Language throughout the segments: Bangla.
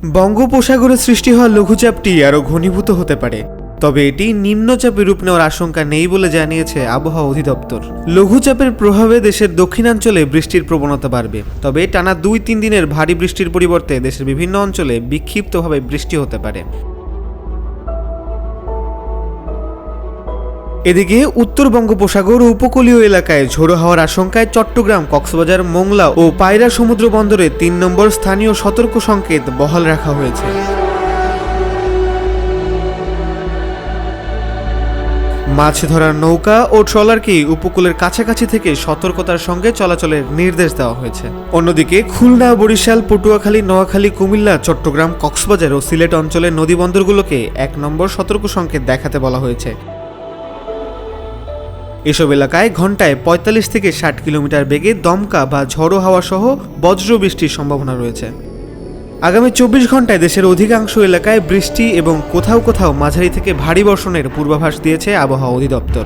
বঙ্গোপসাগরে সৃষ্টি হওয়া লঘুচাপটি আরও ঘনীভূত হতে পারে, তবে এটি নিম্নচাপে রূপ নেওয়ার আশঙ্কা নেই বলে জানিয়েছে আবহাওয়া অধিদপ্তর। লঘুচাপের প্রভাবে দেশের দক্ষিণাঞ্চলে বৃষ্টির প্রবণতা বাড়বে, তবে টানা 2-3 দিনের ভারী বৃষ্টির পরিবর্তে দেশের বিভিন্ন অঞ্চলে বিক্ষিপ্তভাবে বৃষ্টি হতে পারে। এদিকে উত্তর বঙ্গোপসাগর ও উপকূলীয় এলাকায় ঝোড়ো হওয়ার আশঙ্কায় চট্টগ্রাম, কক্সবাজার, মোংলা ও পায়রা সমুদ্র বন্দরে 3 নম্বর স্থানীয় সতর্ক সংকেত বহাল রাখা হয়েছে। মাছ ধরার নৌকা ও ট্রলারকে উপকূলের কাছাকাছি থেকে সতর্কতার সঙ্গে চলাচলের নির্দেশ দেওয়া হয়েছে। অন্যদিকে খুলনা, বরিশাল, পটুয়াখালী, নোয়াখালী, কুমিল্লা, চট্টগ্রাম, কক্সবাজার ও সিলেট অঞ্চলের নদীবন্দরগুলোকে 1 নম্বর সতর্ক সংকেত দেখাতে বলা হয়েছে। এসব এলাকায় ঘন্টায় 45 থেকে 60 কিলোমিটার বেগে দমকা বা ঝড়ো হাওয়া সহ বজ্র বৃষ্টির সম্ভাবনা রয়েছে। আগামী 24 ঘন্টায় দেশের অধিকাংশ এলাকায় বৃষ্টি এবং কোথাও কোথাও মাঝারি থেকে ভারী বর্ষণের পূর্বাভাস দিয়েছে আবহাওয়া অধিদপ্তর।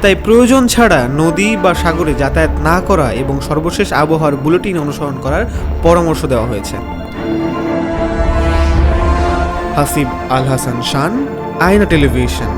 তাই প্রয়োজন ছাড়া নদী বা সাগরে যাতায়াত না করা এবং সর্বশেষ আবহাওয়ার বুলেটিন অনুসরণ করার পরামর্শ দেওয়া হয়েছে। হাসিব আল হাসান শান, আয়না টেলিভিশন।